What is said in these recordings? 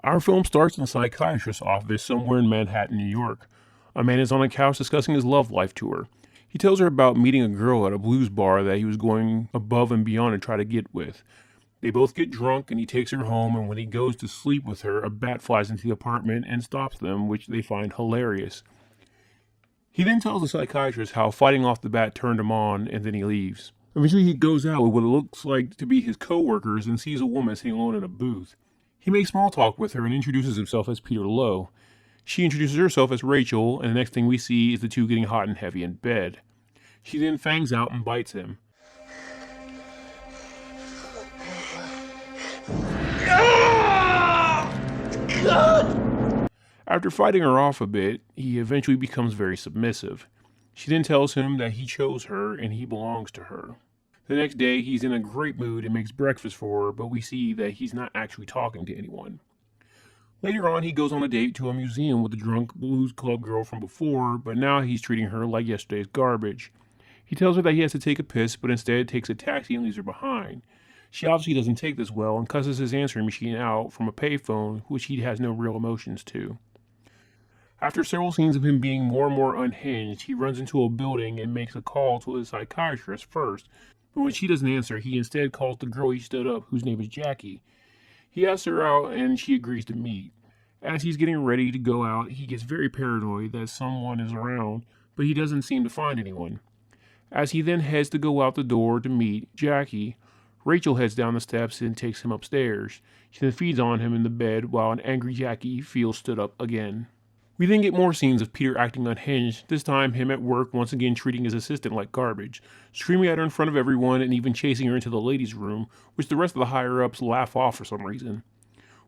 Our film starts in a psychiatrist's office somewhere in Manhattan, New York. A man is on a couch discussing his love life to her. He tells her about meeting a girl at a blues bar that he was going above and beyond to try to get with. They both get drunk and he takes her home, and when he goes to sleep with her, a bat flies into the apartment and stops them, which they find hilarious. He then tells the psychiatrist how fighting off the bat turned him on, and then he leaves. Eventually he goes out with what it looks like to be his co-workers and sees a woman sitting alone in a booth. He makes small talk with her and introduces himself as Peter Lowe. She introduces herself as Rachel, and the next thing we see is the two getting hot and heavy in bed. She then fangs out and bites him. After fighting her off a bit, he eventually becomes very submissive. She then tells him that he chose her and he belongs to her. The next day, he's in a great mood and makes breakfast for her, but we see that he's not actually talking to anyone. Later on, he goes on a date to a museum with the drunk blues club girl from before, but now he's treating her like yesterday's garbage. He tells her that he has to take a piss, but instead takes a taxi and leaves her behind. She obviously doesn't take this well and cusses his answering machine out from a payphone, which he has no real emotions to. After several scenes of him being more and more unhinged, he runs into a building and makes a call to his psychiatrist first, but when she doesn't answer, he instead calls the girl he stood up, whose name is Jackie. He asks her out and she agrees to meet. As he's getting ready to go out, he gets very paranoid that someone is around, but he doesn't seem to find anyone. As he then heads to go out the door to meet Jackie, Rachel heads down the steps and takes him upstairs. She then feeds on him in the bed while an angry Jackie feels stood up again. We then get more scenes of Peter acting unhinged, this time him at work once again treating his assistant like garbage, screaming at her in front of everyone and even chasing her into the ladies' room, which the rest of the higher-ups laugh off for some reason.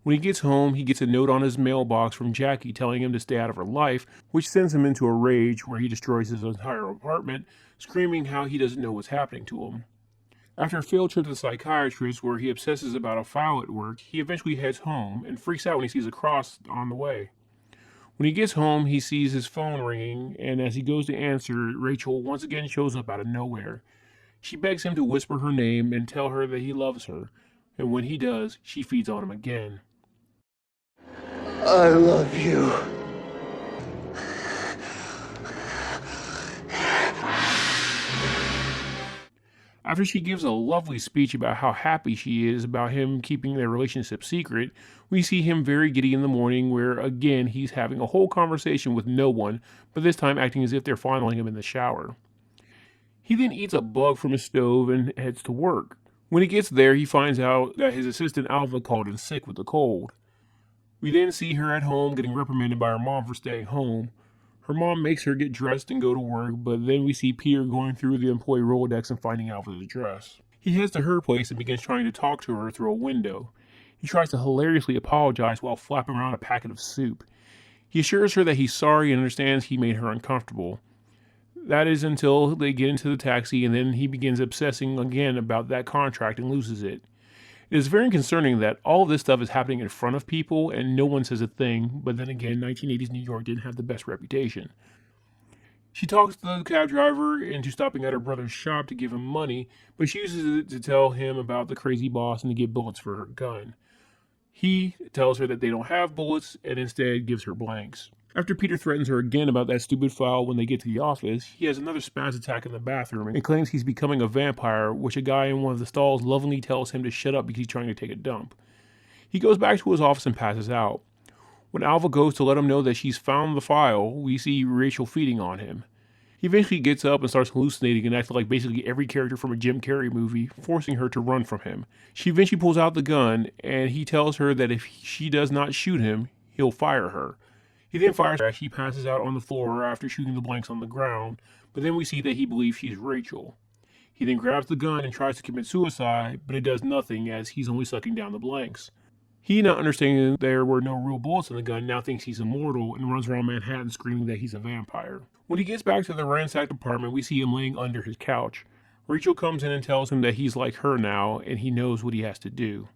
When he gets home, he gets a note on his mailbox from Jackie telling him to stay out of her life, which sends him into a rage where he destroys his entire apartment, screaming how he doesn't know what's happening to him. After a failed trip to the psychiatrist where he obsesses about a file at work, he eventually heads home and freaks out when he sees a cross on the way. When he gets home, he sees his phone ringing, and as he goes to answer, Rachel once again shows up out of nowhere. She begs him to whisper her name and tell her that he loves her, and when he does, she feeds on him again. I love you. After she gives a lovely speech about how happy she is about him keeping their relationship secret, we see him very giddy in the morning where, again, he's having a whole conversation with no one, but this time acting as if they're fondling him in the shower. He then eats a bug from his stove and heads to work. When he gets there, he finds out that his assistant Alva called in sick with a cold. We then see her at home getting reprimanded by her mom for staying home. Her mom makes her get dressed and go to work, but then we see Peter going through the employee Rolodex and finding Alva's address. He heads to her place and begins trying to talk to her through a window. He tries to hilariously apologize while flapping around a packet of soup. He assures her that he's sorry and understands he made her uncomfortable. That is until they get into the taxi, and then he begins obsessing again about that contract and loses it. It is very concerning that all of this stuff is happening in front of people and no one says a thing, but then again, 1980s New York didn't have the best reputation. She talks to the cab driver into stopping at her brother's shop to give him money, but she uses it to tell him about the crazy boss and to get bullets for her gun. He tells her that they don't have bullets and instead gives her blanks. After Peter threatens her again about that stupid file when they get to the office, he has another spaz attack in the bathroom and claims he's becoming a vampire, which a guy in one of the stalls lovingly tells him to shut up because he's trying to take a dump. He goes back to his office and passes out. When Alva goes to let him know that she's found the file, we see Rachel feeding on him. He eventually gets up and starts hallucinating and acts like basically every character from a Jim Carrey movie, forcing her to run from him. She eventually pulls out the gun, and he tells her that if she does not shoot him, he'll fire her. He then fires her as she passes out on the floor after shooting the blanks on the ground, but then we see that he believes she's Rachel. He then grabs the gun and tries to commit suicide, but it does nothing as he's only sucking down the blanks. He, not understanding there were no real bullets in the gun, now thinks he's immortal and runs around Manhattan screaming that he's a vampire. When he gets back to the ransacked apartment, we see him laying under his couch. Rachel comes in and tells him that he's like her now and he knows what he has to do.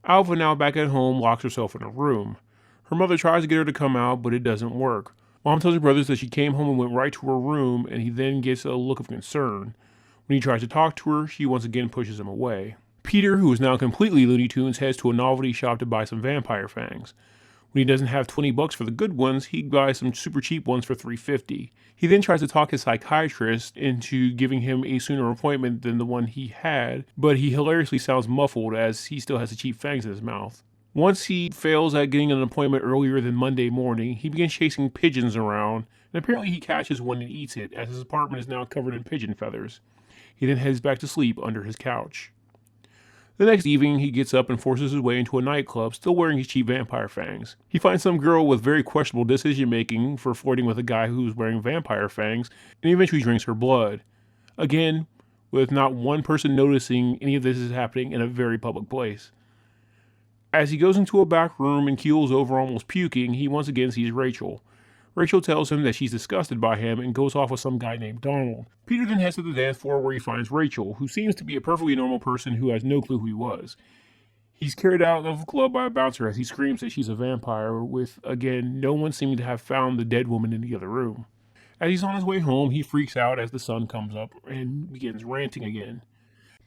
Alva, now back at home, locks herself in a room. Her mother tries to get her to come out, but it doesn't work. Mom tells her brothers that she came home and went right to her room, and he then gets a look of concern. When he tries to talk to her, she once again pushes him away. Peter, who is now completely Looney Tunes, heads to a novelty shop to buy some vampire fangs. When he doesn't have $20 for the good ones, he buys some super cheap ones for $3.50. He then tries to talk his psychiatrist into giving him a sooner appointment than the one he had, but he hilariously sounds muffled as he still has the cheap fangs in his mouth. Once he fails at getting an appointment earlier than Monday morning, he begins chasing pigeons around, and apparently he catches one and eats it, as his apartment is now covered in pigeon feathers. He then heads back to sleep under his couch. The next evening, he gets up and forces his way into a nightclub, still wearing his cheap vampire fangs. He finds some girl with very questionable decision-making for flirting with a guy who's wearing vampire fangs, and eventually drinks her blood. Again, with not one person noticing any of this is happening in a very public place. As he goes into a back room and keels over almost puking, he once again sees Rachel. Rachel tells him that she's disgusted by him and goes off with some guy named Donald. Peter then heads to the dance floor where he finds Rachel, who seems to be a perfectly normal person who has no clue who he was. He's carried out of the club by a bouncer as he screams that she's a vampire, with, again, no one seeming to have found the dead woman in the other room. As he's on his way home, he freaks out as the sun comes up and begins ranting again.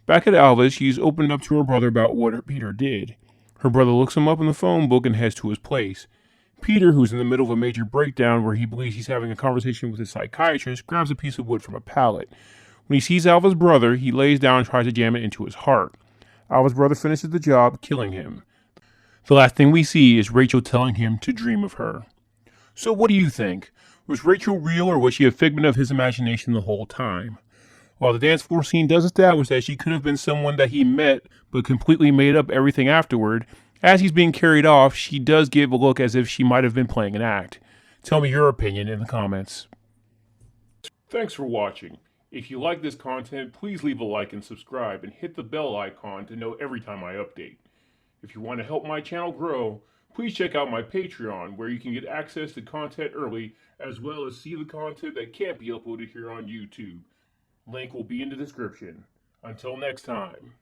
Back at Alva's, she's opened up to her brother about what Peter did. Her brother looks him up in the phone book and heads to his place. Peter, who's in the middle of a major breakdown where he believes he's having a conversation with his psychiatrist, grabs a piece of wood from a pallet. When he sees Alva's brother, he lays down and tries to jam it into his heart. Alva's brother finishes the job, killing him. The last thing we see is Rachel telling him to dream of her. So what do you think? Was Rachel real, or was she a figment of his imagination the whole time? While the dance floor scene does establish that she could have been someone that he met but completely made up everything afterward, as he's being carried off, she does give a look as if she might have been playing an act. Tell me your opinion in the comments. Thanks for watching. If you like this content, please leave a like and subscribe, and hit the bell icon to know every time I update. If you want to help my channel grow, please check out my Patreon, where you can get access to content early, as well as see the content that can't be uploaded here on YouTube. Link will be in the description. Until next time.